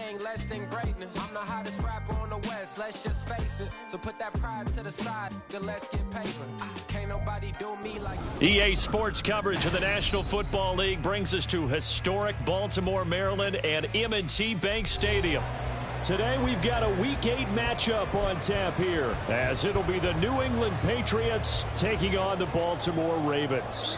ain't less than greatness. I'm the hottest rapper on the West, let's just face it. So put that pride to the side, then let's get paper. Can't nobody do me like EA Sports coverage of the National Football League brings us to historic Baltimore, Maryland and M&T Bank Stadium. Today we've got a Week 8 matchup on tap here, as it'll be the New England Patriots taking on the Baltimore Ravens.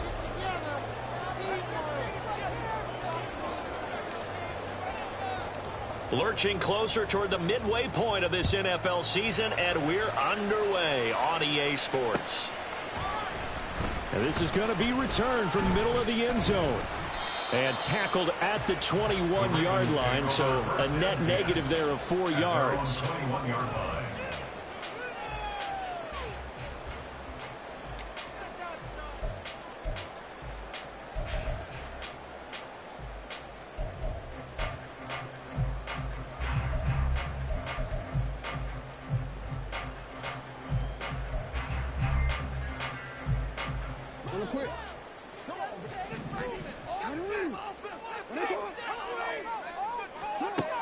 Lurching closer toward the midway point of this NFL season, and we're underway on EA Sports. And this is going to be returned from the middle of the end zone. And tackled at the 21-yard line, so a net negative there of 4 yards.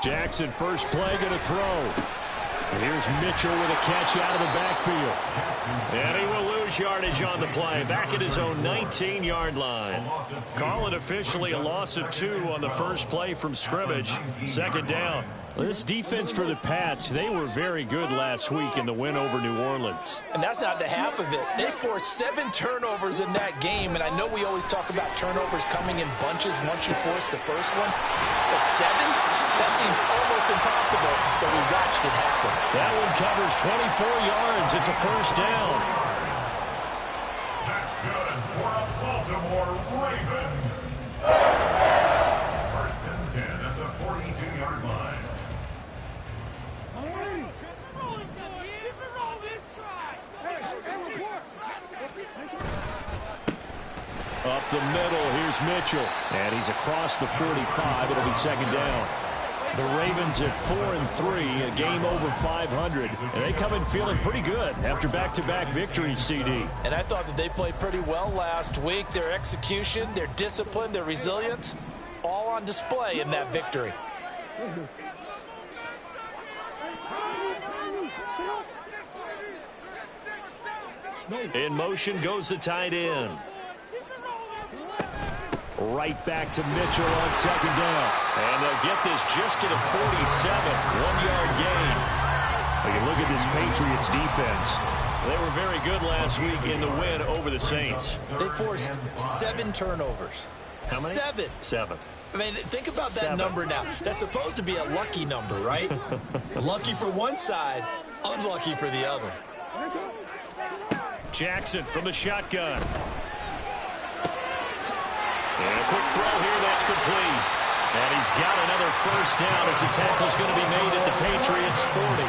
Jackson, first play, going to throw. And here's Mitchell with a catch out of the backfield. And he will lose yardage on the play, back at his own 19-yard line. Call it officially a loss of 2 on the first play from scrimmage. Second down. This defense for the Pats, they were very good last week in the win over New Orleans. And that's not the half of it. They forced 7 turnovers in that game, and I know we always talk about turnovers coming in bunches once you force the first one. But 7? That seems almost impossible, but we watched it happen. That one covers 24 yards. It's a first down. That's good for a Baltimore Ravens. First and 10 at the 42-yard line. Up the middle, here's Mitchell. And he's across the 45. It'll be second down. The Ravens at 4-3, a game over 500. And they come in feeling pretty good after back-to-back victories, CD. And I thought that they played pretty well last week. Their execution, their discipline, their resilience, all on display in that victory. In motion goes the tight end. Right back to Mitchell on second down. And they'll get this just to the 47. 1-yard gain. Well, you look at this Patriots defense. They were very good last week in the win over the Saints. They forced 7 turnovers. How many? 7. 7. I mean, think about that number now. That's supposed to be a lucky number, right? Lucky for one side, unlucky for the other. Jackson from the shotgun. And a quick throw here, that's complete. And he's got another first down as the tackle's going to be made at the Patriots' 40.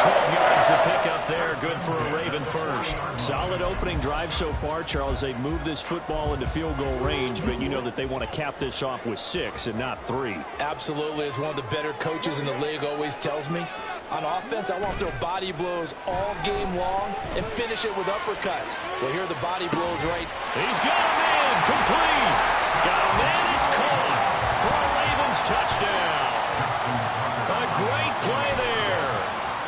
12 yards to pick up there, good for a Raven first. Solid opening drive so far, Charles. They've moved this football into field goal range, but you know that they want to cap this off with 6 and not 3. Absolutely, as one of the better coaches in the league always tells me. On offense, I want to throw body blows all game long and finish it with uppercuts. Well, here are the body blows right. He's got a man, complete. Got a man, it's caught for a Ravens touchdown. A great play there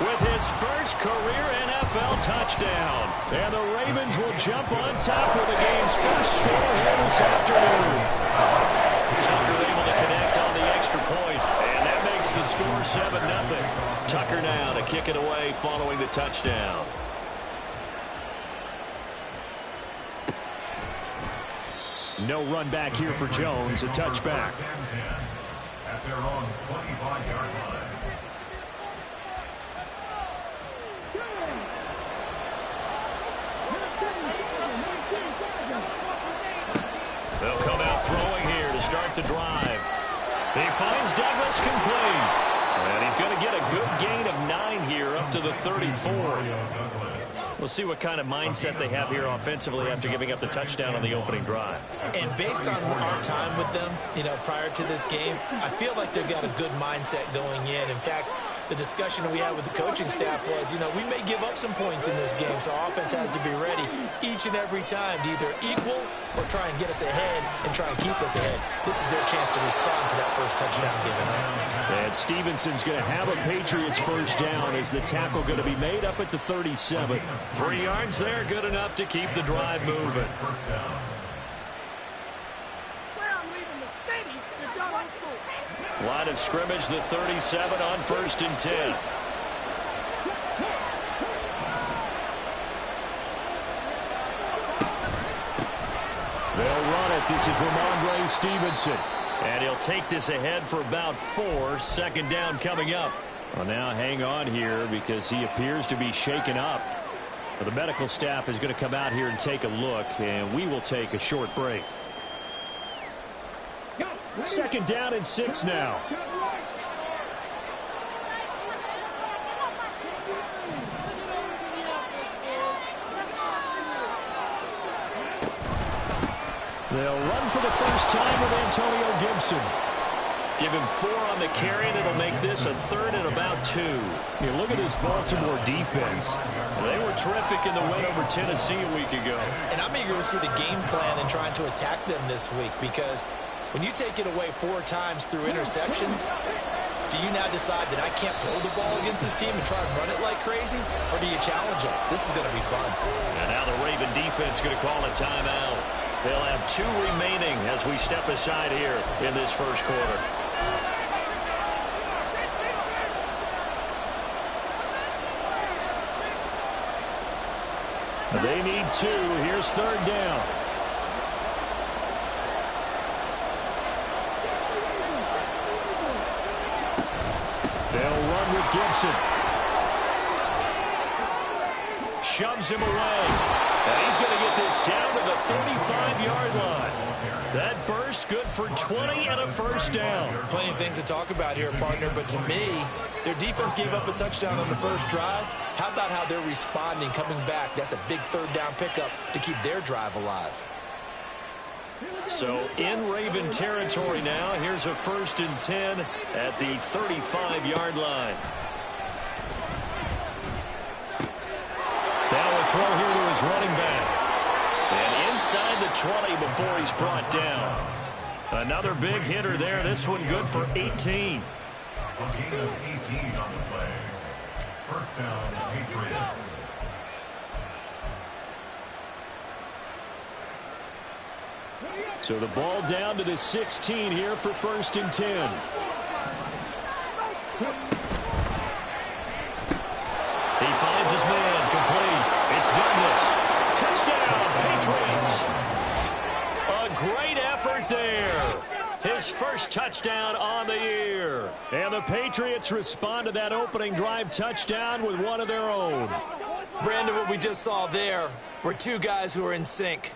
with his first career NFL touchdown. And the Ravens will jump on top with the game's first score here this afternoon. Tucker able to connect on the extra point, and that makes the score 7-0. Tucker now to kick it away following the touchdown. No run back here for Jones, a touchback. At their own 25-yard line. They'll come out throwing here to start the drive. He finds Douglas complete. And he's going to get a good gain of 9 here up to the 34. We'll see what kind of mindset they have here offensively after giving up the touchdown on the opening drive. And based on our time with them, prior to this game, I feel like they've got a good mindset going in. In fact, the discussion we had with the coaching staff was, we may give up some points in this game, so our offense has to be ready each and every time to either equal or try and get us ahead and try and keep us ahead. This is their chance to respond to that first touchdown given up. And Stevenson's going to have a Patriots first down as the tackle going to be made up at the 37. 3 yards there, good enough to keep the drive moving. Line of scrimmage, the 37 on 1st and 10. They'll run it. This is Ramondre Stevenson. And he'll take this ahead for about 4. 2nd down coming up. Well, now hang on here because he appears to be shaken up. Well, the medical staff is going to come out here and take a look, and we will take a short break. 2nd down and 6 now. They'll run for the first time with Antonio Gibson. Give him 4 on the carry, and it'll make this a 3rd and about 2. You look at this Baltimore defense. They were terrific in the win over Tennessee a week ago. And I'm eager to see the game plan and trying to attack them this week, because when you take it away 4 times through interceptions, do you now decide that I can't throw the ball against this team and try and run it like crazy? Or do you challenge them? This is going to be fun. And now the Raven defense going to call a timeout. They'll have 2 remaining as we step aside here in this first quarter. They need 2. Here's 3rd down. They'll run with Gibson. Shoves him away. And he's going to get this down to the 35-yard line. That burst good for 20 and a first down. Plenty of things to talk about here, partner, but to me, their defense gave up a touchdown on the first drive. How about how they're responding, coming back? That's a big 3rd down pickup to keep their drive alive. So in Raven territory now, here's a 1st and 10 at the 35-yard line. Now a throw here to his running back. And inside the 20 before he's brought down. Another big hitter there. This one good for 18. A gain of 18 on the play. First down, Patriots. So the ball down to the 16 here for 1st and 10. He finds his man, complete. It's Douglas. Touchdown, Patriots. A great effort there. His first touchdown on the year. And the Patriots respond to that opening drive touchdown with one of their own. Brandon, what we just saw there were 2 guys who are in sync.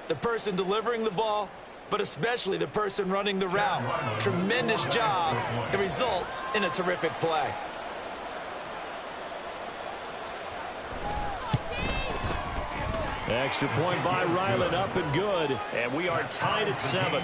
The person delivering the ball, but especially the person running the route. Tremendous job. It results in a terrific play. Extra point by Ryland, up and good. And we are tied at 7.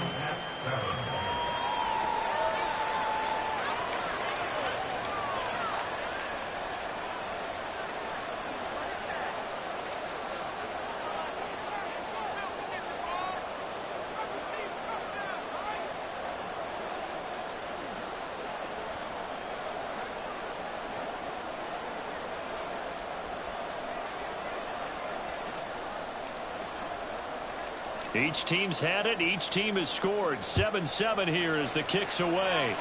Each team's had it. Each team has scored. 7-7 here as the kick's away.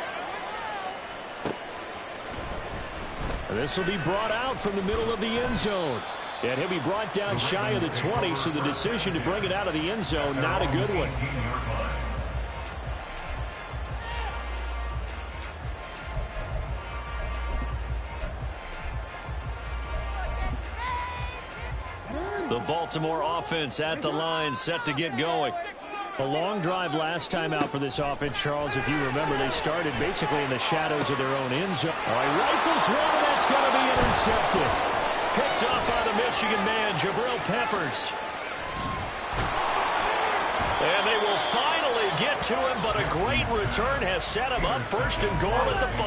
This will be brought out from the middle of the end zone. And he'll be brought down shy of the 20, so the decision to bring it out of the end zone, not a good one. The Baltimore offense at the line, set to get going. A long drive last time out for this offense, Charles. If you remember, they started basically in the shadows of their own end zone. All right, rifles one, and that's going to be intercepted. Picked up by the Michigan man, Jabril Peppers. And they will finally get to him, but a great return has set him up 1st and goal at the 5.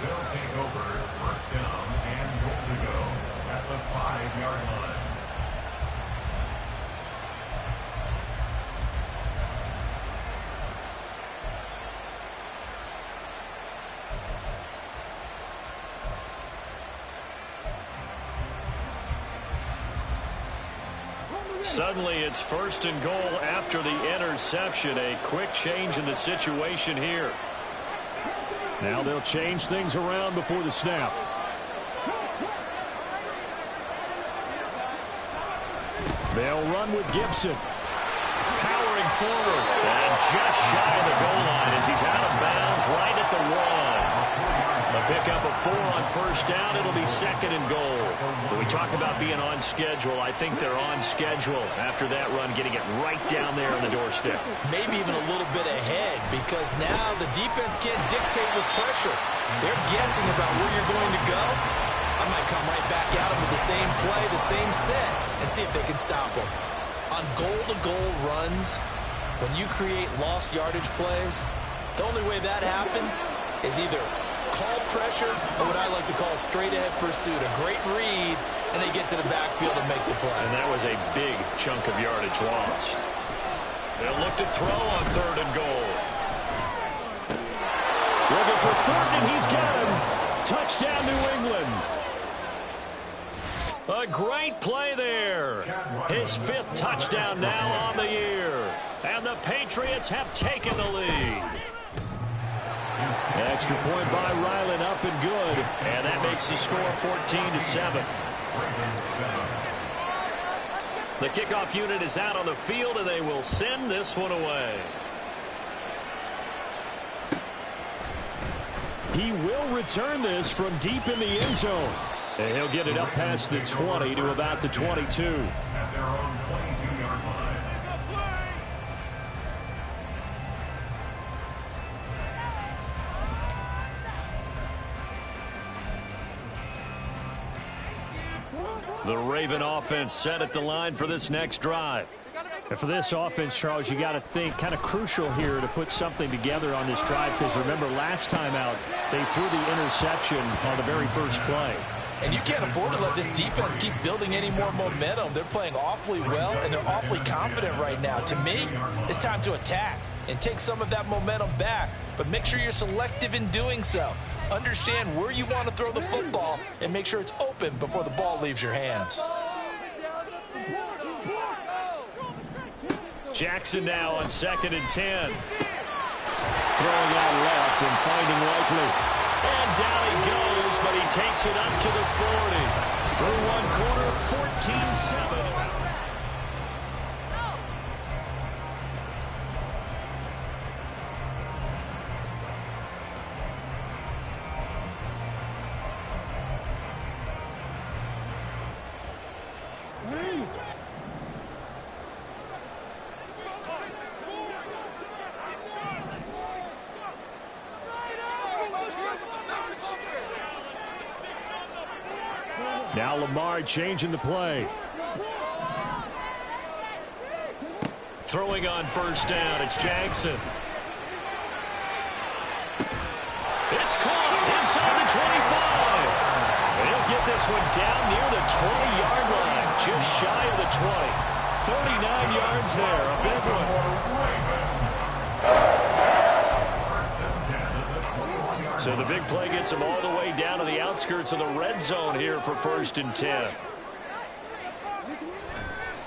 They'll take over 1st down and goal to go at the 5-yard line. Suddenly it's 1st and goal after the interception. A quick change in the situation here. Now they'll change things around before the snap. They'll run with Gibson. Powering forward. And just shy of the goal line as he's out of bounds right at the 1. A pickup of 4 on 1st down. It'll be 2nd and goal. When we talk about being on schedule, I think they're on schedule after that run, getting it right down there on the doorstep. Maybe even a little bit ahead, because now the defense can't dictate with pressure. They're guessing about where you're going to go. I might come right back at them with the same play, the same set, and see if they can stop them. On goal-to-goal runs, when you create lost yardage plays, the only way that happens is either call pressure or what I like to call straight-ahead pursuit. A great read, and they get to the backfield and make the play. And that was a big chunk of yardage lost. They'll look to throw on 3rd and goal. Looking for Thornton, and he's got him. Touchdown, New England. A great play there. His 5th touchdown now on the year. And the Patriots have taken the lead. Extra point by Ryland, up and good. And that makes the score 14-7. The kickoff unit is out on the field, and they will send this one away. He will return this from deep in the end zone. And he'll get it up past the 20 to about the 22. At their own 22-yard line. The Raven offense set at the line for this next drive. And for this offense, Charles, you got to think kind of crucial here to put something together on this drive, because remember last time out they threw the interception on the very first play. And you can't afford to let this defense keep building any more momentum. They're playing awfully well, and they're awfully confident right now. To me, it's time to attack and take some of that momentum back, but make sure you're selective in doing so. Understand where you want to throw the football and make sure it's open before the ball leaves your hands. Jackson now on 2nd and 10. Throwing out left and finding Likely. And down he goes, but he takes it up to the 40. Through one quarter, 14-7. Now Lamar changing the play. Throwing on 1st down, it's Jackson. It's caught inside the 25. He'll get this one down near the 20-yard line, just shy of the 20. 39 yards there, a big one. So the big play gets him all the way down to the outskirts of the red zone here for 1st and 10.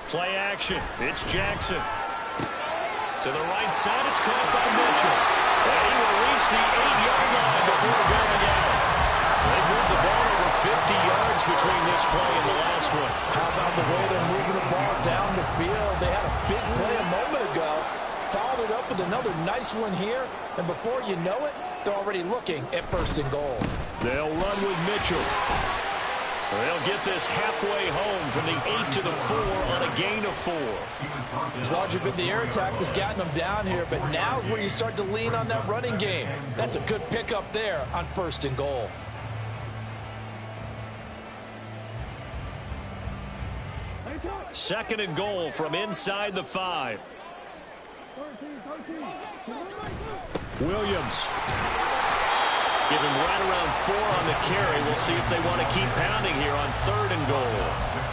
Play action. It's Jackson. To the right side, it's caught by Mitchell. And he will reach the 8-yard line before going out. They moved the ball over 50 yards between this play and the last one. How about the way they're moving the ball down the field? They had a big play a moment ago. Followed it up with another nice one here. And before you know it, they're already looking at 1st and goal. They'll run with Mitchell. They'll get this halfway home from the 8 to the 4 on a gain of 4. As large as been the air attack that's gotten them down here, but now's where you start to lean on that running game. That's a good pickup there on 1st and goal. Second and goal from inside the 5. Williams. Give him right around 4 on the carry. We'll see if they want to keep pounding here on 3rd and goal.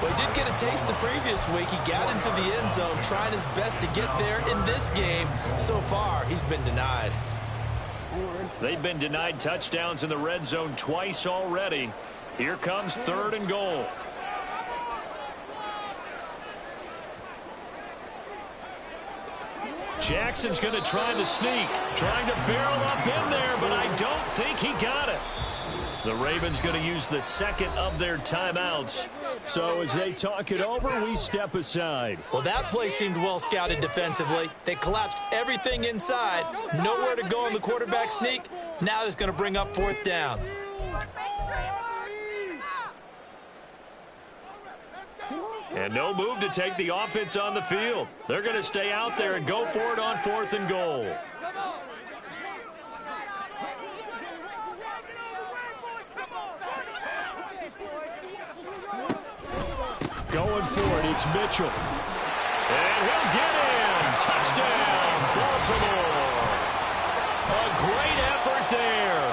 Well, he did get a taste the previous week. He got into the end zone, trying his best to get there in this game. So far, he's been denied. They've been denied touchdowns in the red zone twice already. Here comes 3rd and goal. Jackson's going to try the sneak. Trying to barrel up in there, but I don't think he got it. The Ravens going to use the second of their timeouts. So as they talk it over, we step aside. Well, that play seemed well scouted defensively. They collapsed everything inside. Nowhere to go in the quarterback sneak. Now it's going to bring up 4th down. And no move to take the offense on the field. They're going to stay out there and go for it on 4th and goal. Going for it, it's Mitchell. And he'll get in. Touchdown, Baltimore. A great effort there.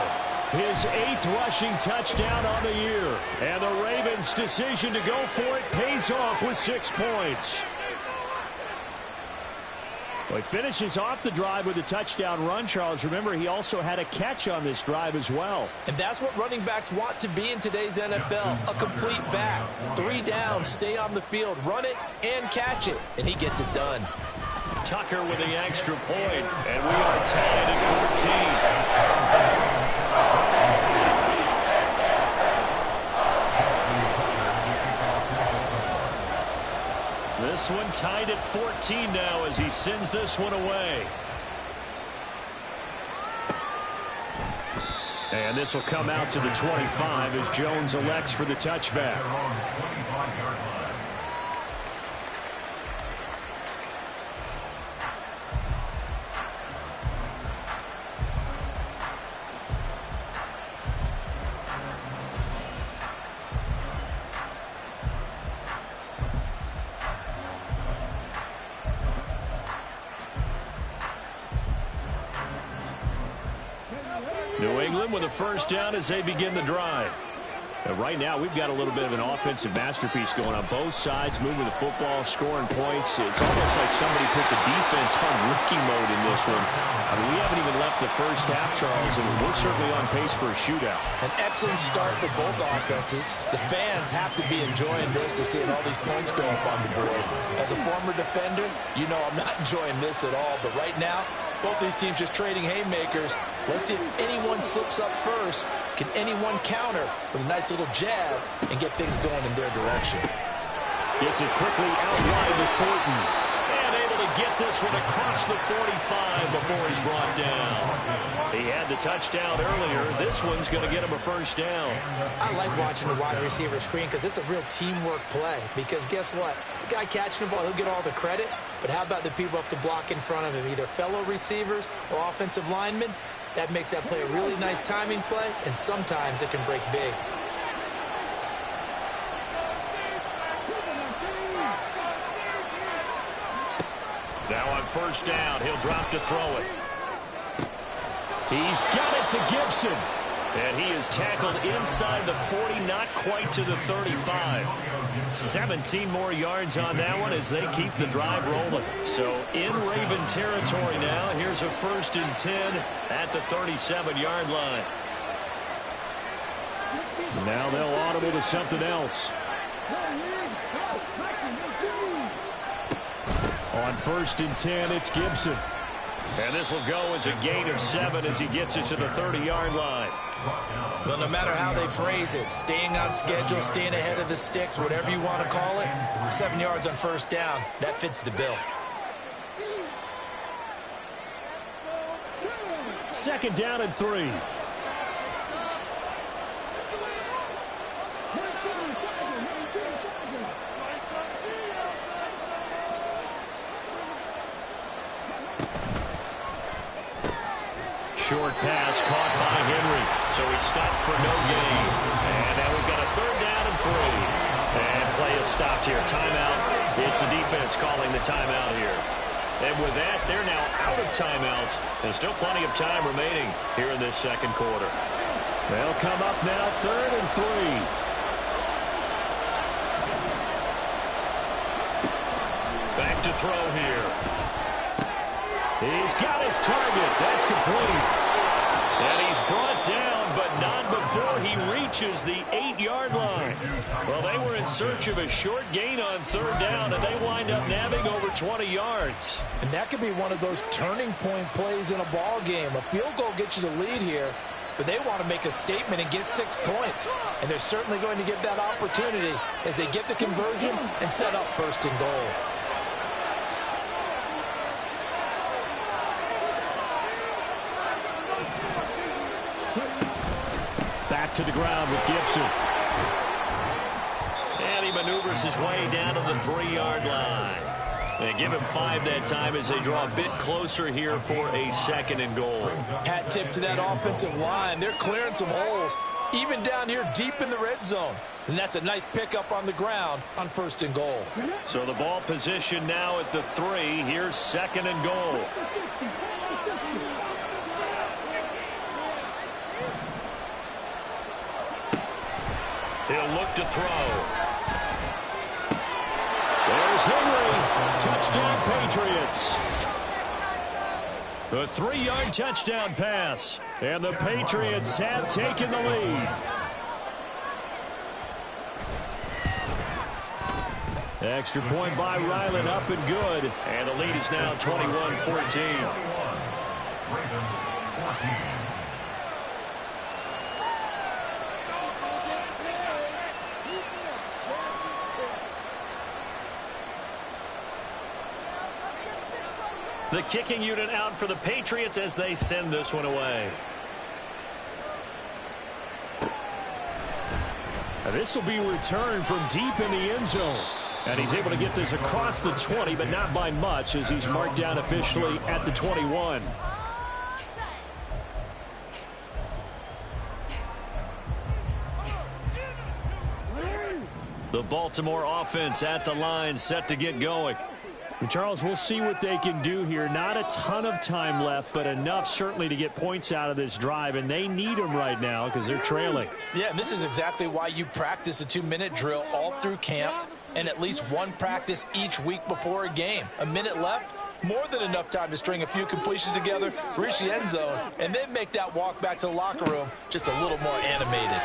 His 8th rushing touchdown on the year. And the Ravens' decision to go for it pays off with 6 points. Well, he finishes off the drive with a touchdown run, Charles. Remember, he also had a catch on this drive as well. And that's what running backs want to be in today's NFL, a complete back. 3 down, stay on the field, run it, and catch it. And he gets it done. Tucker with the extra point, and we are tied at 14. This one tied at 14 now as he sends this one away. And this will come out to the 25 as Jones elects for the touchback. New England with a first down as they begin the drive. Right now, we've got a little bit of an offensive masterpiece going on both sides, moving the football, scoring points. It's almost like somebody put the defense on rookie mode in this one. I mean, we haven't even left the first half, Charles, and we're certainly on pace for a shootout. An excellent start for both offenses. The fans have to be enjoying this to seeing all these points go up on the board. As a former defender, you know I'm not enjoying this at all, but right now, both these teams just trading haymakers. Let's see if anyone slips up first. Can anyone counter with a nice little jab and get things going in their direction? Gets it quickly out wide to Thornton. And able to get this one across the 45 before he's brought down. He had the touchdown earlier. This one's going to get him a first down. I like watching the wide receiver screen because it's a real teamwork play. Because guess what? The guy catching the ball, he'll get all the credit. But how about the people have to block in front of him, either fellow receivers or offensive linemen? That makes that play a really nice timing play, and sometimes it can break big. Now on first down, he'll drop to throw it. He's got it to Gibson. And he is tackled inside the 40, not quite to the 35. 17 more yards on that one as they keep the drive rolling. So in Raven territory now. Here's a 1st and 10 at the 37-yard line. Now they'll audible to something else. On 1st and 10, it's Gibson. And this will go as a gain of 7 as he gets it to the 30-yard line. Well, no matter how they phrase it, staying on schedule, staying ahead of the sticks, whatever you want to call it, 7 yards on first down, that fits the bill. 2nd down and 3. Short pass caught by Henry. So he stopped for no gain. And now we've got a 3rd down and 3. And play is stopped here. Timeout. It's the defense calling the timeout here. And with that, they're now out of timeouts. There's still plenty of time remaining here in this 2nd quarter. They'll come up now 3rd and 3. Back to throw here. He's got his target. That's complete. And he's brought down, but not before he reaches the 8-yard line. Well, they were in search of a short gain on third down, and they wind up nabbing over 20 yards. And that could be one of those turning point plays in a ball game. A field goal gets you the lead here, but they want to make a statement and get 6 points. And they're certainly going to get that opportunity as they get the conversion and set up first and goal. Back to the ground with Gibson. And he maneuvers his way down to the 3-yard line. They give him 5 that time as they draw a bit closer here for a 2nd and goal. Hat tip to that offensive line. They're clearing some holes, even down here deep in the red zone. And that's a nice pickup on the ground on 1st and goal. So the ball position now at the 3. Here's 2nd and goal. He'll look to throw. There's Henry. Touchdown, Patriots. A 3-yard touchdown pass. And the Patriots have taken the lead. Extra point by Ryland, up and good. And the lead is now 21-14. Ravens 14. The kicking unit out for the Patriots as they send this one away. This will be returned from deep in the end zone. And he's able to get this across the 20, but not by much as he's marked down officially at the 21. The Baltimore offense at the line, set to get going. And Charles, we'll see what they can do here. Not a ton of time left, but enough certainly to get points out of this drive, and they need them right now because they're trailing. Yeah, and this is exactly why you practice a 2-minute drill all through camp and at least one practice each week before a game. A minute left, more than enough time to string a few completions together, reach the end zone, and then make that walk back to the locker room just a little more animated.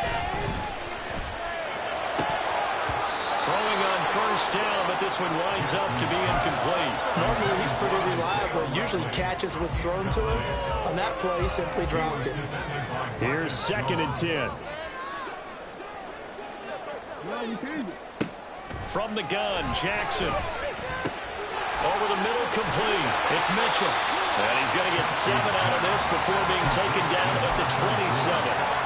Throwing on 1st down, but this one winds up to be incomplete. Normally, he's pretty reliable. Usually catches what's thrown to him. On that play, he simply dropped it. Here's 2nd and 10. From the gun, Jackson. Over the middle, complete. It's Mitchell. And he's going to get 7 out of this before being taken down at the 27.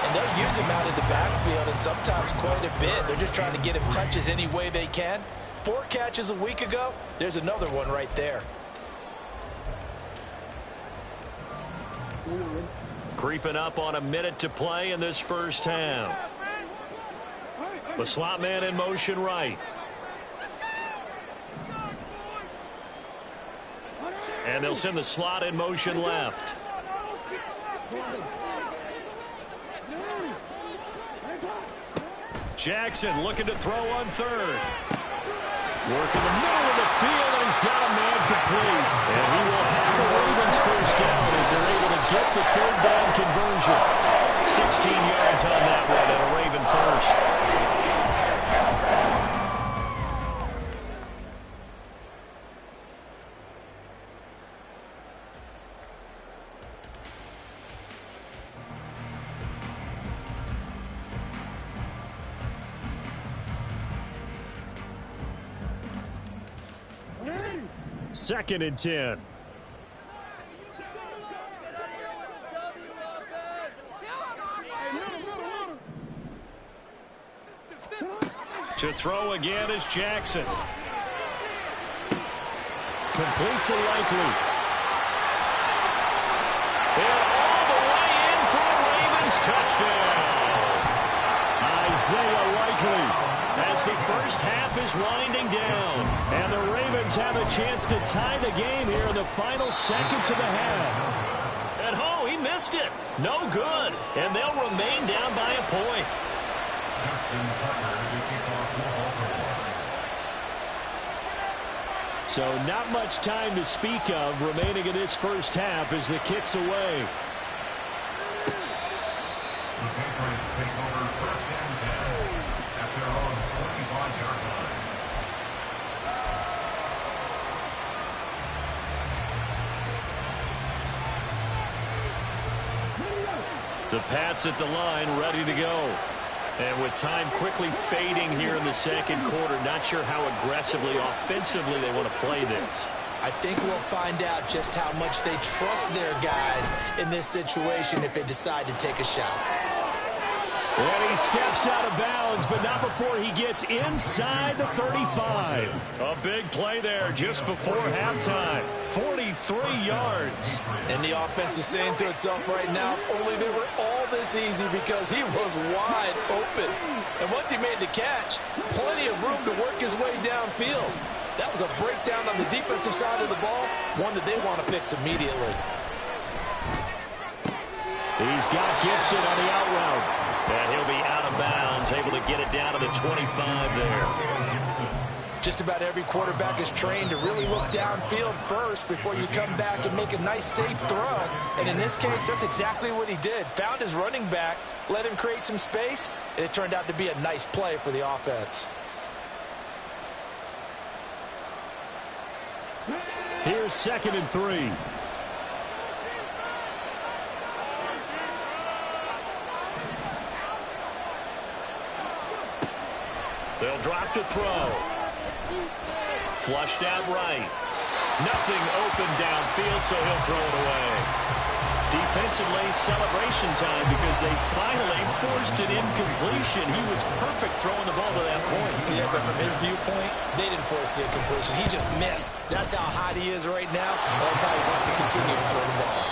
And they'll use him out in the backfield, and sometimes quite a bit. They're just trying to get him touches any way they can. 4 catches a week ago. There's another one right there. Creeping up on a minute to play in this first half. The slot man in motion right. And they'll send the slot in motion left. Jackson looking to throw on 3rd. Working the middle of the field, and he's got a man complete. And he will have the Ravens 1st down as they're able to get the 3rd down conversion. 16 yards on that one, and a Raven 1st. Second and 10. To throw again is Jackson. Complete to Likely. And all the way in for a Ravens touchdown. Isaiah Likely. As the first half is winding down. And the Ravens have a chance to tie the game here in the final seconds of the half. And oh, he missed it. No good. And they'll remain down by a point. So not much time to speak of remaining in this first half as the kick's away. Patriots take over 1st and 10 at their own 25-yard line. The Pats at the line, ready to go. And with time quickly fading here in the second quarter, not sure how aggressively, offensively they want to play this. I think we'll find out just how much they trust their guys in this situation if they decide to take a shot. And he steps out of bounds, but not before he gets inside the 35. A big play there just before halftime. 43 yards. And the offense is saying to itself right now, only they were all this easy because he was wide open. And once he made the catch, plenty of room to work his way downfield. That was a breakdown on the defensive side of the ball, one that they want to fix immediately. He's got Gibson on the out route. And he'll be out of bounds, able to get it down to the 25 there. Just about every quarterback is trained to really look downfield first before you come back and make a nice, safe throw. And in this case, that's exactly what he did. Found his running back, let him create some space, and it turned out to be a nice play for the offense. Here's 2nd and 3. They'll drop to throw. Flushed out right. Nothing open downfield, so he'll throw it away. Defensively, celebration time because they finally forced an incompletion. He was perfect throwing the ball to that point. Yeah, but from his viewpoint, they didn't force the incompletion. He just missed. That's how hot he is right now. That's how he wants to continue to throw the ball.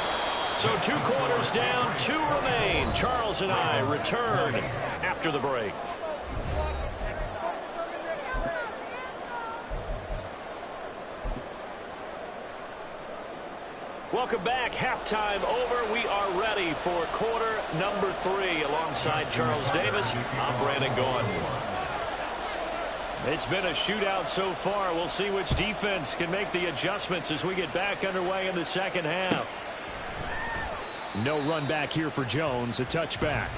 So 2 quarters down, 2 remain. Charles and I return after the break. Welcome back. Halftime over. We are ready for quarter number 3. Alongside Charles Davis, I'm Brandon Gaudin. It's been a shootout so far. We'll see which defense can make the adjustments as we get back underway in the second half. No run back here for Jones. A touchback.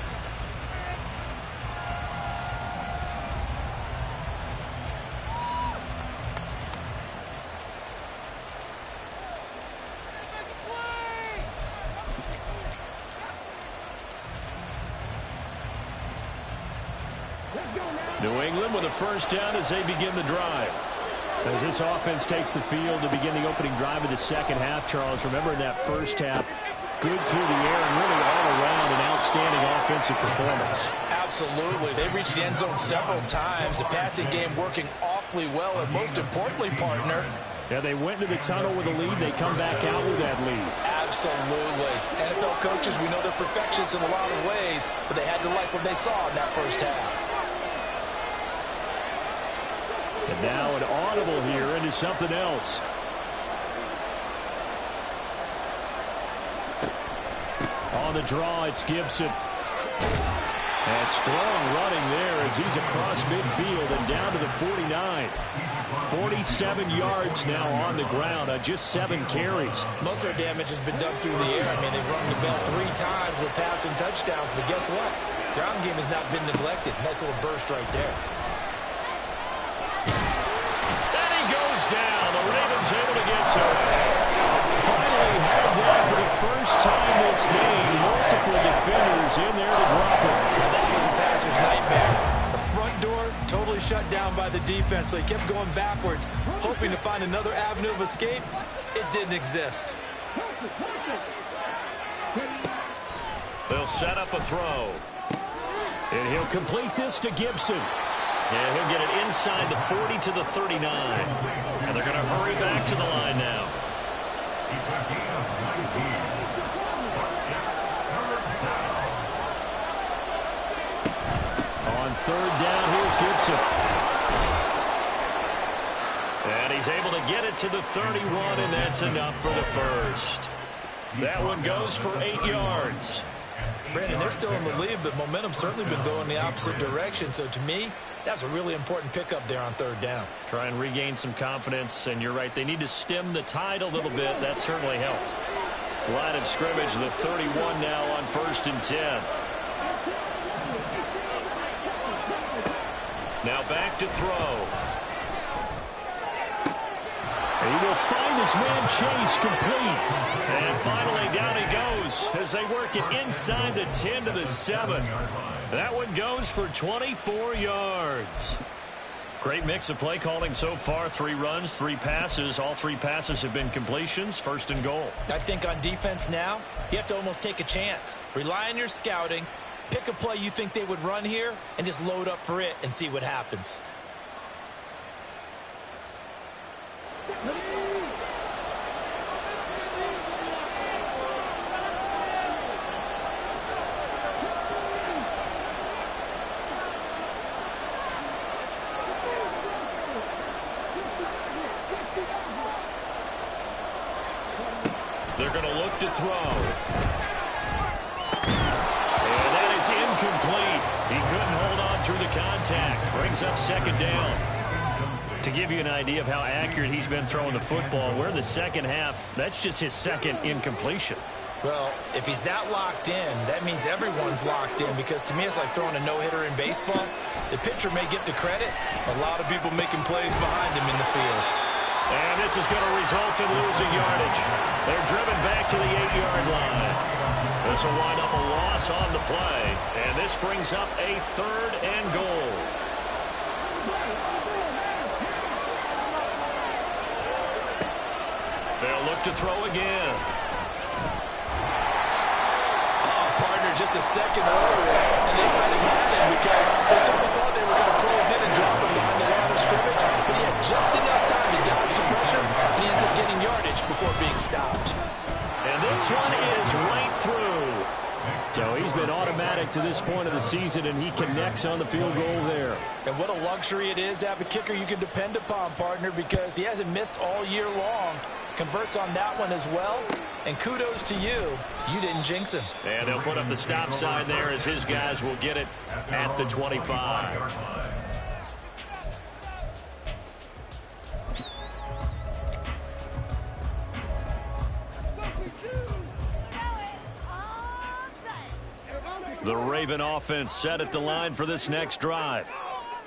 New England with a first down as they begin the drive. As this offense takes the field to begin the opening drive of the second half, Charles, remember in that first half, good through the air and really all around an outstanding offensive performance. Absolutely. They reached the end zone several times. The passing game working awfully well, and most importantly, partner, yeah, they went into the tunnel with a lead. They come back out with that lead. Absolutely. NFL coaches, we know they're perfectionists in a lot of ways, but they had to like what they saw in that first half. And now an audible here into something else. On the draw, it's Gibson. And strong running there as he's across midfield and down to the 49. 47 yards now on the ground on just 7 carries. Most of their damage has been done through the air. I mean, they've rung the bell 3 times with passing touchdowns, but guess what? Ground game has not been neglected. Nice little burst right there. And he goes down. The Ravens able to get to it. Finally held down for the first time this game. Multiple defenders in there to drop him. Now that was a passer's nightmare. The front door totally shut down by the defense, so he kept going backwards, hoping to find another avenue of escape. It didn't exist. They'll set up a throw. And he'll complete this to Gibson. Yeah, he'll get it inside the 40 to the 39. And they're going to hurry back to the line now. On third down, here's Gibson. And he's able to get it to the 31, and that's enough for the first. That one goes for 8 yards. Brandon, they're still in the lead, but momentum's certainly been going the opposite direction. So to me, that's a really important pickup there on third down. Try and regain some confidence, and you're right, they need to stem the tide a little bit. That certainly helped. Line of scrimmage, the 31 now on 1st and 10. Now back to throw. He will find his man Chase complete. And finally down he goes as they work it inside the 10 to the 7. That one goes for 24 yards. Great mix of play calling so far. 3 runs, 3 passes. All 3 passes have been completions. First and goal. I think on defense now, you have to almost take a chance. Rely on your scouting. Pick a play you think they would run here and just load up for it and see what happens. They're going to look to throw. And that is incomplete. He couldn't hold on through the contact. Brings up second down. To give you an idea of how accurate he's been throwing the football, we're in the second half. That's just his second incompletion. Well, if he's that locked in, that means everyone's locked in, because to me it's like throwing a no-hitter in baseball. The pitcher may get the credit. A lot of people making plays behind him in the field. And this is going to result in losing yardage. They're driven back to the 8-yard line. This will wind up a loss on the play. And this brings up a 3rd and goal. They'll look to throw again. Oh, partner, just a second earlier, and they might have had him because they certainly thought they were going to close in and drop him behind the line of scrimmage, but he had just enough time to dodge the pressure, and he ends up getting yardage before being stopped. And this one is right through. So he's been automatic to this point of the season, and he connects on the field goal there. And what a luxury it is to have a kicker you can depend upon, partner, because he hasn't missed all year long. Converts on that one as well. And kudos to you. You didn't jinx him. And they'll put up the stop sign there as his guys will get it at the 25. The Raven offense set at the line for this next drive.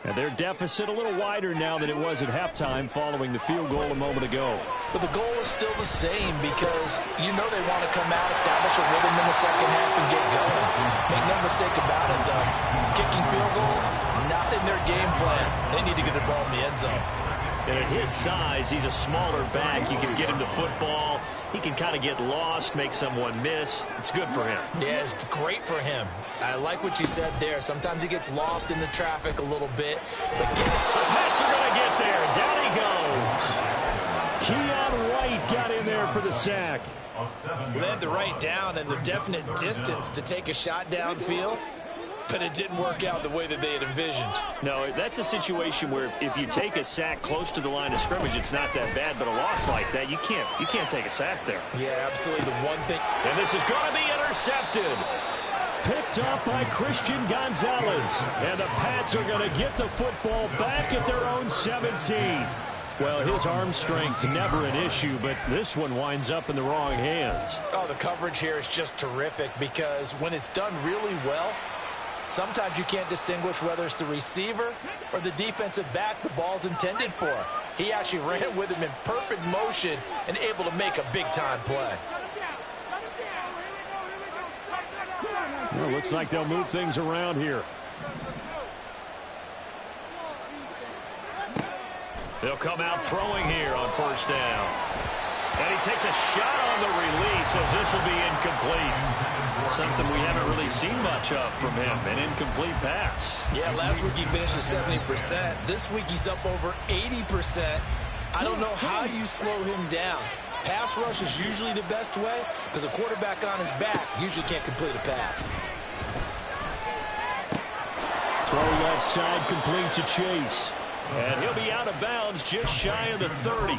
And their deficit a little wider now than it was at halftime following the field goal a moment ago. But the goal is still the same, because you know they want to come out, establish a rhythm in the second half, and get going. Make no mistake about it, though. Kicking field goals, not in their game plan. They need to get the ball in the end zone. And at his size, he's a smaller back. You can get him to football. He can kind of get lost, make someone miss. It's good for him. Yeah, it's great for him. I like what you said there. Sometimes he gets lost in the traffic a little bit. But get it. The Pats are going to get there. Down he goes. Keon White got in there for the sack. Led the right down and the definite distance to take a shot downfield. But it didn't work out the way that they had envisioned. No, that's a situation where if you take a sack close to the line of scrimmage, it's not that bad. But a loss like that, you can't take a sack there. Yeah, absolutely. The one thing. And this is going to be intercepted. Picked off by Christian Gonzalez. And the Pats are going to get the football back at their own 17. Well, his arm strength never an issue, but this one winds up in the wrong hands. Oh, the coverage here is just terrific, because when it's done really well, sometimes you can't distinguish whether it's the receiver or the defensive back the ball's intended for. He actually ran with him in perfect motion and able to make a big-time play. Well, looks like they'll move things around here. They'll come out throwing here on first down. And he takes a shot on the release as this will be incomplete. Something we haven't really seen much of from him, an incomplete pass. Yeah, last week he finished at 70%. This week he's up over 80%. I don't know how you slow him down. Pass rush is usually the best way, because a quarterback on his back usually can't complete a pass. Throw left side complete to Chase. And he'll be out of bounds just shy of the 30.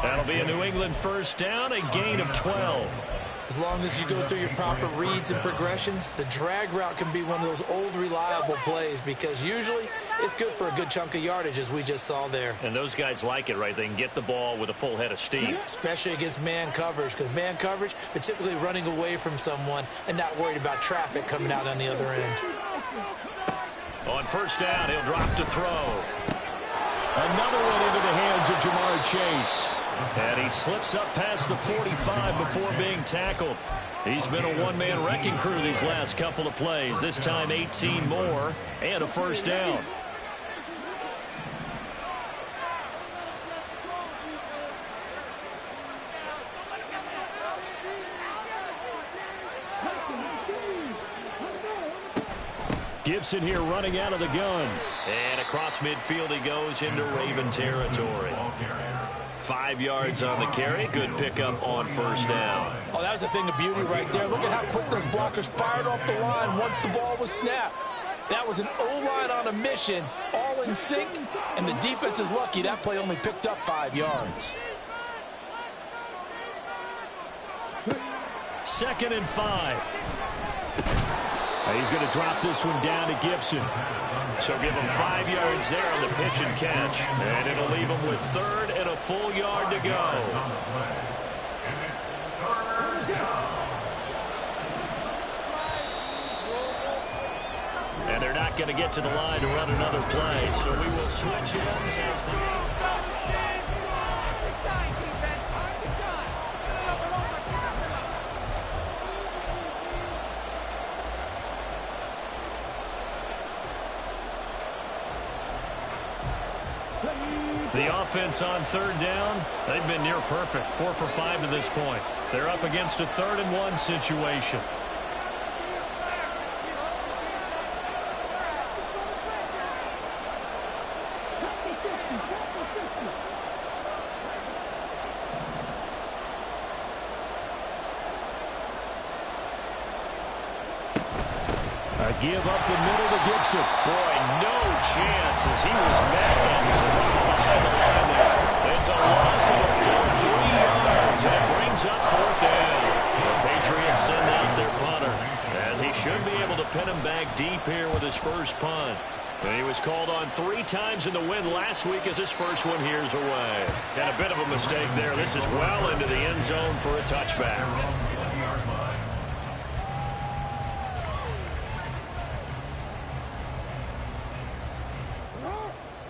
That'll be a New England first down, a gain of 12. As long as you go through your proper reads and progressions, the drag route can be one of those old reliable plays, because usually it's good for a good chunk of yardage, as we just saw there. And those guys like it, right? They can get the ball with a full head of steam. Especially against man coverage, because man coverage, they're typically running away from someone and not worried about traffic coming out on the other end. On first down, he'll drop to throw. Another one into the hands of Jamar Chase. And he slips up past the 45 before being tackled. He's been a one-man wrecking crew these last couple of plays. This time 18 more and a first down. Gibson here running out of the gun. And across midfield he goes into Raven territory. 5 yards on the carry. Good pickup on first down. Oh, that was a thing of beauty right there. Look at how quick those blockers fired off the line once the ball was snapped. That was an O-line on a mission, all in sync, and the defense is lucky that play only picked up 5 yards. 2nd and 5. He's going to drop this one down to Gibson. So give him 5 yards there on the pitch and catch. And it'll leave him with 3rd and a full yard to go. And they're not going to get to the line to run another play. So we will switch ends as the... The offense on 3rd down, they've been near perfect. 4 for 5 to this point. They're up against a 3rd and 1 situation. Give up the middle to Gibson. Boy, no chance as he was met and dropped behind the line there. It's a loss of a full 3 yards, and it brings up 4th down. The Patriots send out their punter, as he should be able to pin him back deep here with his first punt. And he was called on 3 times in the win last week as his first one here's away. And a bit of a mistake there. This is well into the end zone for a touchback.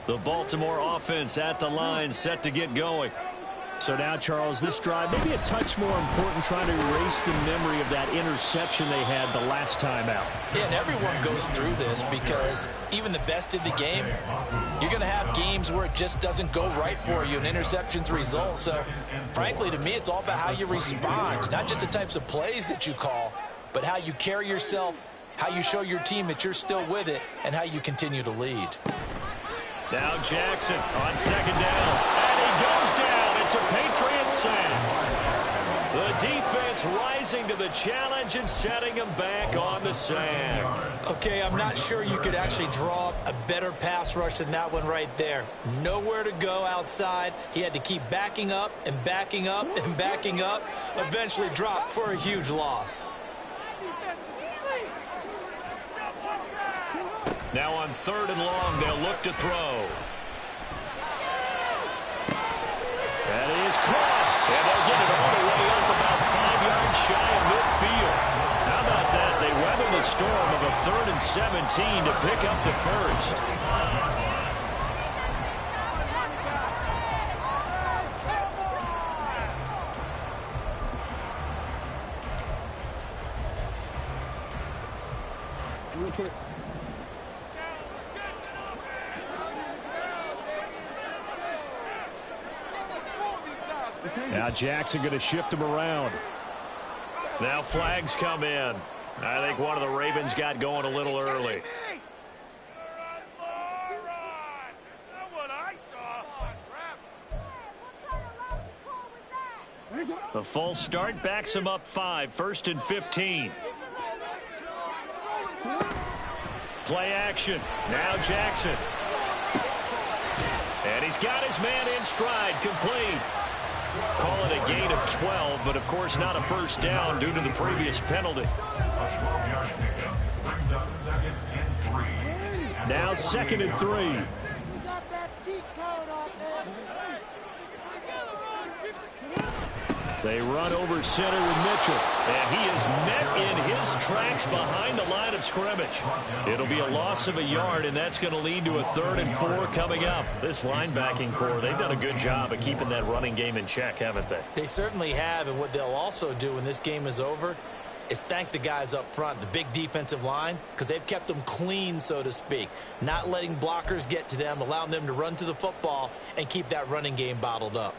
The Baltimore offense at the line, set to get going. So now, Charles, this drive maybe a touch more important, trying to erase the memory of that interception they had the last time out. Yeah, and everyone goes through this because even the best in the game, you're going to have games where it just doesn't go right for you, and interceptions result. So, frankly, to me, it's all about how you respond, not just the types of plays that you call, but how you carry yourself, how you show your team that you're still with it, and how you continue to lead. Now Jackson on 2nd down, and he goes down. It's a Patriots sack. The defense rising to the challenge and setting him back on the sack. Okay, I'm not sure you could actually draw up a better pass rush than that one right there. Nowhere to go outside. He had to keep backing up and backing up and backing up. Eventually dropped for a huge loss. Now on 3rd and long, they'll look to throw. And he is caught. And they'll get it all the way up about 5 yards shy of midfield. How about that? They weather the storm of a 3rd and 17 to pick up the first. Now Jackson going to shift him around. Now flags come in. I think one of the Ravens got going a little early. The false start backs him up 5. 1st and 15. Play action. Now Jackson. And he's got his man in stride, complete. Call it a gain of 12, but of course not a first down due to the previous penalty. Now 2nd and 3. We got that cheat code off there. They run over center with Mitchell. And he is met in his tracks behind the line of scrimmage. It'll be a loss of a yard, and that's going to lead to a 3rd and 4 coming up. This linebacking core, they've done a good job of keeping that running game in check, haven't they? They certainly have, and what they'll also do when this game is over is thank the guys up front, the big defensive line, because they've kept them clean, so to speak. Not letting blockers get to them, allowing them to run to the football and keep that running game bottled up.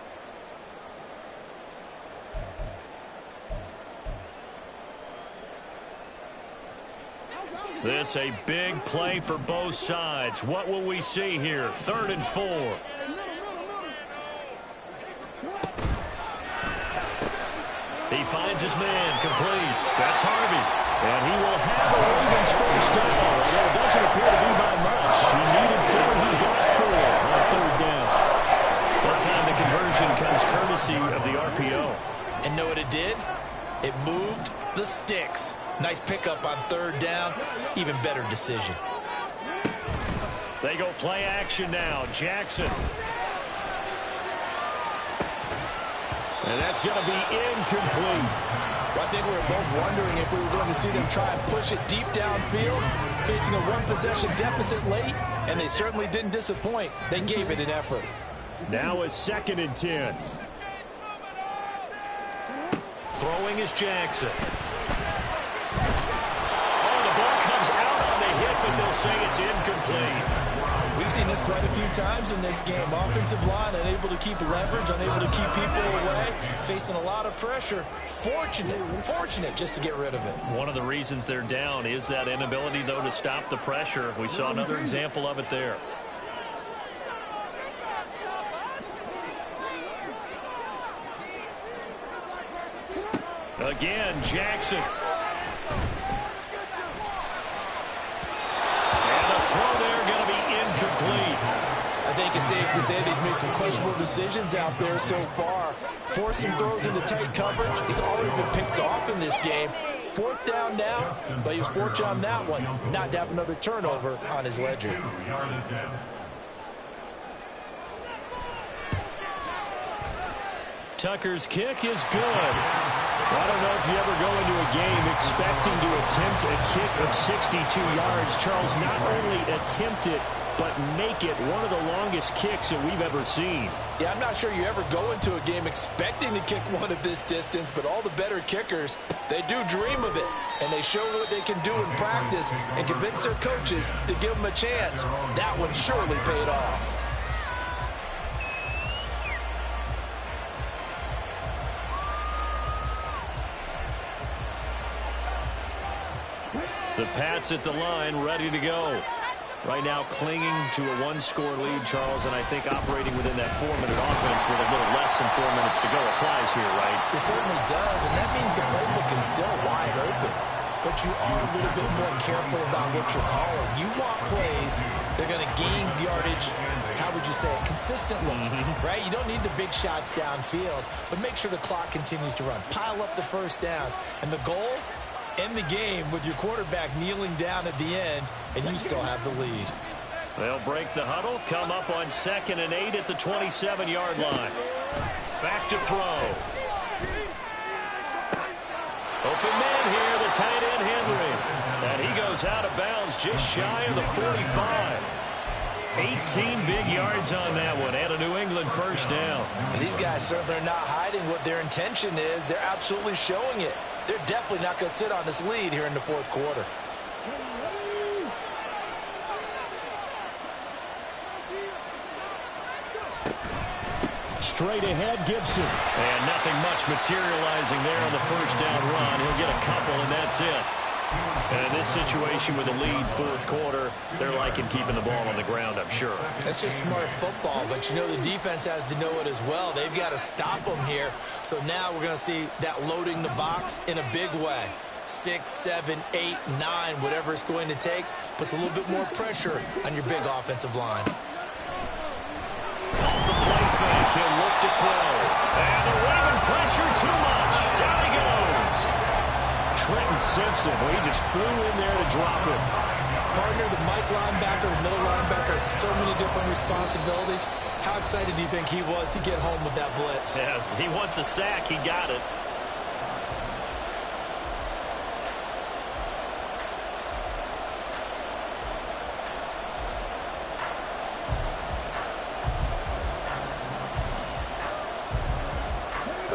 This a big play for both sides. What will we see here? 3rd and 4. He finds his man complete. That's Harvey. And he will have a Ravens first down. Well, it doesn't appear to be by much. He needed 4. He got 4 on 3rd down. That time the conversion comes courtesy of the RPO. And know what it did? It moved the sticks. Nice pickup on 3rd down. Even better decision. They go play action now. Jackson. And that's going to be incomplete. Well, I think we were both wondering if we were going to see them try and push it deep downfield, facing a one-possession deficit late, and they certainly didn't disappoint. They gave it an effort. Now a 2nd and 10. Throwing is Jackson. Oh, the ball comes out on the hit, but they'll say it's incomplete. We've seen this quite a few times in this game. Offensive line unable to keep leverage, unable to keep people away, facing a lot of pressure. Fortunate just to get rid of it. One of the reasons they're down is that inability, though, to stop the pressure. We saw another example of it there. Again, Jackson. And the throw there going to be incomplete. I think it's safe to say that he's made some questionable decisions out there so far. Forced some throws into tight coverage. He's already been picked off in this game. 4th down now, but he was fortunate on that one not to have another turnover on his ledger. Tucker's kick is good. I don't know if you ever go into a game expecting to attempt a kick of 62 yards. Charles, not only attempt it, but make it one of the longest kicks that we've ever seen. Yeah, I'm not sure you ever go into a game expecting to kick one of this distance, but all the better kickers, they do dream of it, and they show what they can do in practice and convince their coaches to give them a chance. That one surely paid off. The Pats at the line, ready to go. Right now clinging to a 1-score lead, Charles, and I think operating within that 4-minute offense with a little less than 4 minutes to go applies here, right? It certainly does, and that means the playbook is still wide open. But you are a little bit more careful about what you're calling. You want plays, they're going to gain yardage, how would you say it, consistently, right? You don't need the big shots downfield, but make sure the clock continues to run. Pile up the first downs, and the goal, end the game with your quarterback kneeling down at the end, and you still have the lead. They'll break the huddle, come up on 2nd and 8 at the 27-yard line. Back to throw. Open man here, the tight end Henry. And he goes out of bounds just shy of the 45. 18 big yards on that one, and a New England first down. And these guys certainly are not hiding what their intention is. They're absolutely showing it. They're definitely not going to sit on this lead here in the 4th quarter. Straight ahead, Gibson. And nothing much materializing there on the first down run. He'll get a couple, and that's it. And in this situation with a lead 4th quarter, they're liking keeping the ball on the ground, I'm sure. That's just smart football, but you know the defense has to know it as well. They've got to stop them here. So now we're going to see that loading the box in a big way. 6, 7, 8, 9, whatever it's going to take, puts a little bit more pressure on your big offensive line. Off the play fake, he'll look to throw. And the Raven pressure too much. Down he goes. Trenton Simpson, well, he just flew in there to drop it. Partner, the Mike linebacker, the middle linebacker for so many different responsibilities. How excited do you think he was to get home with that blitz? Yeah, he wants a sack. He got it.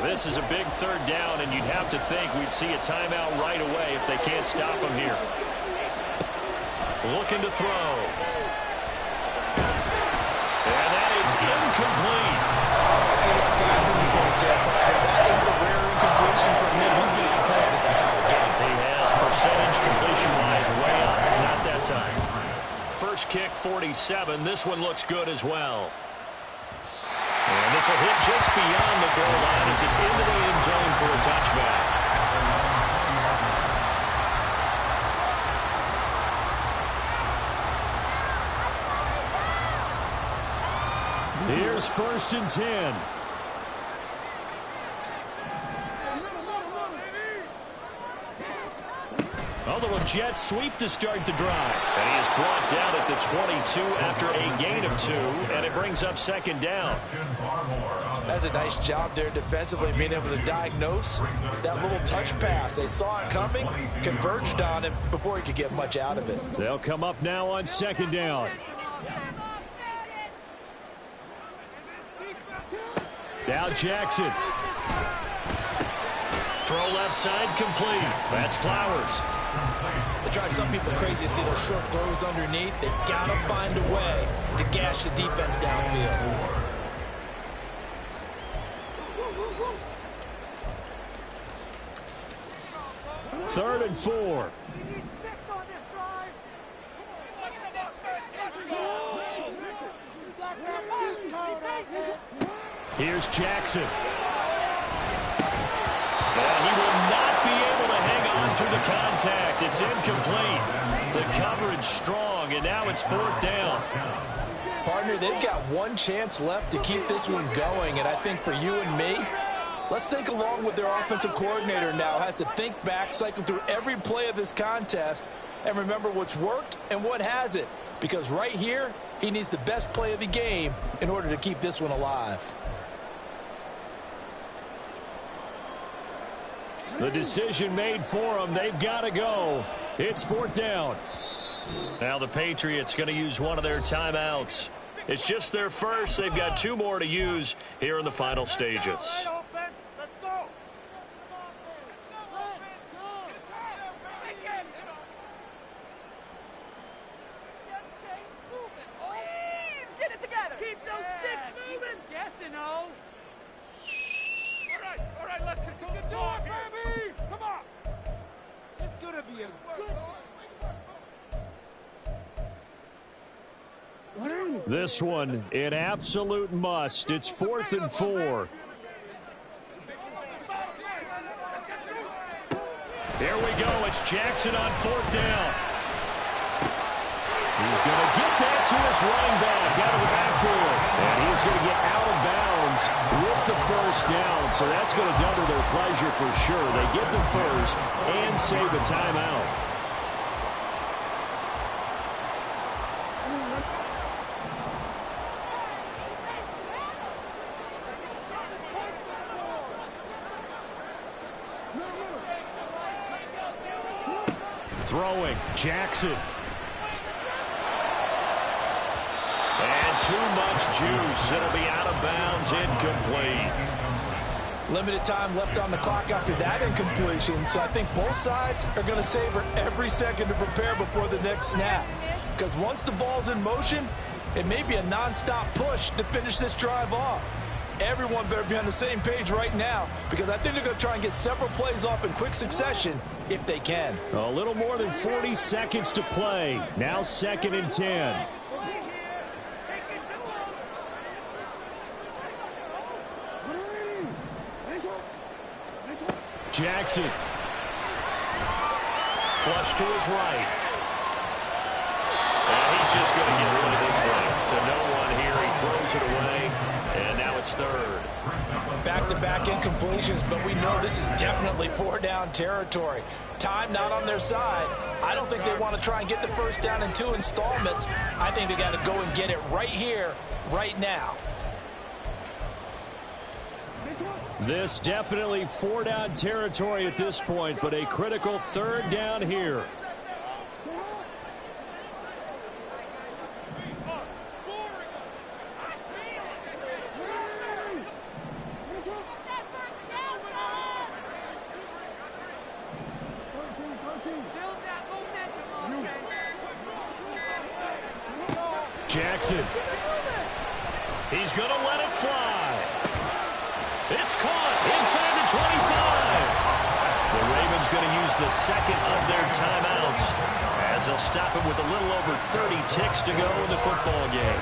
This is a big third down, and you'd have to think we'd see a timeout right away if they can't stop him here. Looking to throw. And that is incomplete. I see the surprise in the face there, partner. That is a rare incompletion from him. He's been on point this entire game. He has percentage completion-wise way up. Not that time. First kick, 47. This one looks good as well. And this will hit just beyond the goal line as it's into the end zone for a touchback. Here's 1st and 10. A little jet sweep to start the drive. And he is brought down at the 22 after a gain of 2, and it brings up 2nd down. That's a nice job there defensively, being able to diagnose that little touch pass. They saw it coming, converged on him before he could get much out of it. They'll come up now on 2nd down. Now Jackson. Throw left side complete. That's Flowers. They drive some people crazy to see those short throws underneath. They've got to find a way to gash the defense downfield. 3rd and 4. Here's Jackson. And he will not be able to hang on through the contact. It's incomplete. The coverage strong, and now it's 4th down. Partner, they've got one chance left to keep this one going, and I think for you and me, let's think along with their offensive coordinator now. Has to think back, cycle through every play of this contest, and remember what's worked and what hasn't. Because right here, he needs the best play of the game in order to keep this one alive. The decision made for them. They've got to go. It's 4th down. Now the Patriots going to use one of their timeouts. It's just their first. They've got 2 more to use here in the final stages. This one, an absolute must. It's 4th and 4. Here we go. It's Jackson on 4th down. He's going to get that to his running back out of the backfield. And he's going to get out of bounds with the 1st down. So that's going to double their pleasure for sure. They get the 1st and save a timeout. Throwing, Jackson. And too much juice. It'll be out of bounds, incomplete. Limited time left on the clock after that incompletion, so I think both sides are going to savor every second to prepare before the next snap. Because once the ball's in motion, it may be a nonstop push to finish this drive off. Everyone better be on the same page right now, because I think they're going to try and get several plays off in quick succession if they can. A little more than 40 seconds to play. Now 2nd and 10. Jackson. Flush to his right. And he's just going to get rid of this thing to no one here. He throws it away, and now it's 3rd. Back-to-back incompletions, but we know this is definitely 4-down territory. Time not on their side. I don't think they want to try and get the first down in 2 installments. I think they got to go and get it right here, right now. This definitely 4-down territory at this point, but a critical 3rd down here. Jackson. He's going to let it fly. It's caught inside the 25. The Ravens going to use the second of their timeouts as they'll stop it with a little over 30 ticks to go in the football game.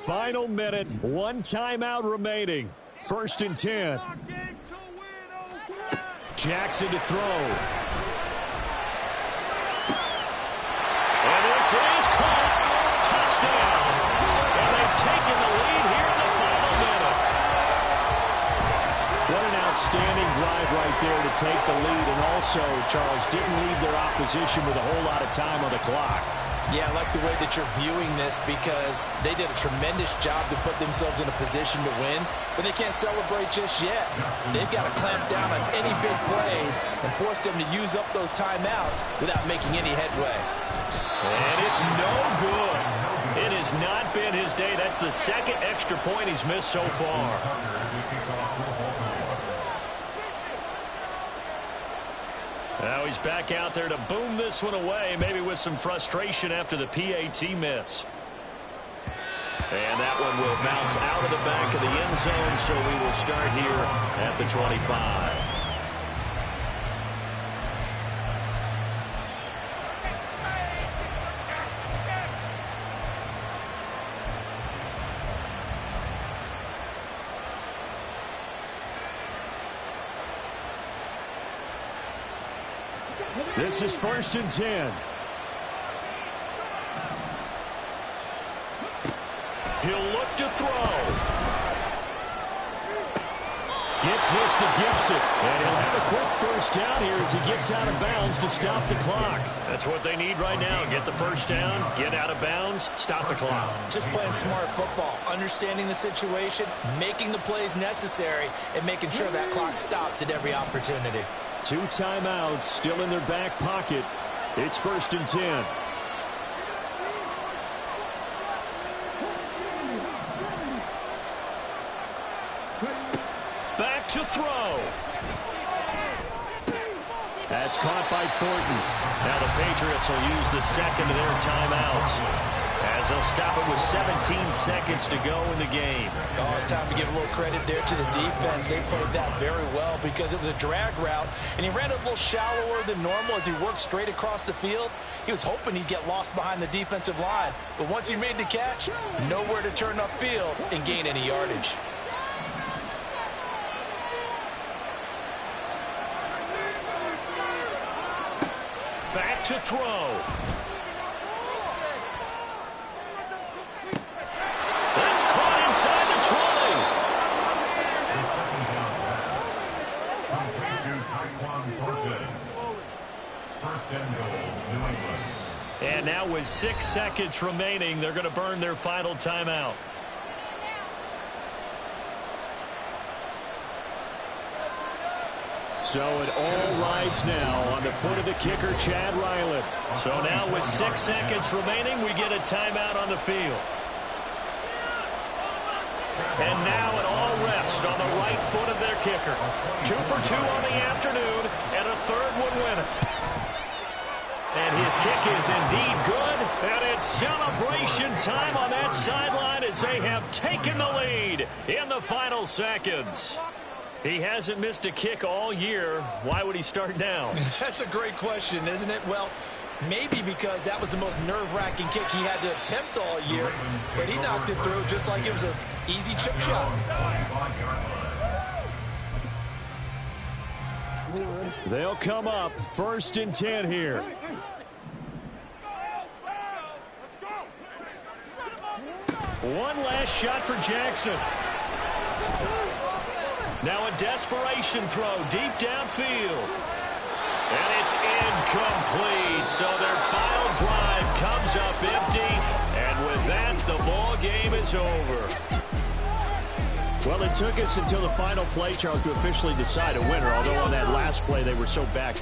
Final minute, 1 timeout remaining. 1st and 10. Jackson to throw. And this is caught. Touchdown. And they've taken the lead here in the final minute. What an outstanding drive right there to take the lead. And also, Charles, didn't leave their opposition with a whole lot of time on the clock. Yeah, I like the way that you're viewing this because they did a tremendous job to put themselves in a position to win, but they can't celebrate just yet. They've got to clamp down on any big plays and force them to use up those timeouts without making any headway. And it's no good. It has not been his day. That's the 2nd extra point he's missed so far. Now he's back out there to boom this one away, maybe with some frustration after the PAT miss. And that one will bounce out of the back of the end zone, so we will start here at the 25. This is 1st and 10. He'll look to throw. Gets this to Gibson. And he'll have a quick first down here as he gets out of bounds to stop the clock. That's what they need right now. Get the first down, get out of bounds, stop the clock. Just playing smart football, understanding the situation, making the plays necessary, and making sure that clock stops at every opportunity. 2 timeouts still in their back pocket. It's 1st and 10. Back to throw. That's caught by Thornton. Now the Patriots will use the 2nd of their timeouts as they'll stop it with 17 seconds to go in the game. Oh, it's time to give a little credit there to the defense. They played that very well because it was a drag route, and he ran a little shallower than normal as he worked straight across the field. He was hoping he'd get lost behind the defensive line, but once he made the catch, nowhere to turn upfield and gain any yardage. Back to throw. That's caught inside the 20. First and goal, New England. And now with 6 seconds remaining, they're going to burn their final timeout. So it all rides now on the foot of the kicker, Chad Ryland. So now with 6 seconds remaining, we get a timeout on the field. And now it all rests on the right foot of their kicker. 2 for 2 on the afternoon, and a 3rd one winner. And his kick is indeed good. And it's celebration time on that sideline as they have taken the lead in the final seconds. He hasn't missed a kick all year. Why would he start now? That's a great question, isn't it? Well, maybe because that was the most nerve-wracking kick he had to attempt all year, but he knocked it through just like it was an easy chip shot. They'll come up 1st and 10 here. One last shot for Jackson. Now a desperation throw deep downfield. And it's incomplete. So their final drive comes up empty. And with that, the ball game is over. Well, it took us until the final play, Charles, to officially decide a winner, although on that last play they were so back.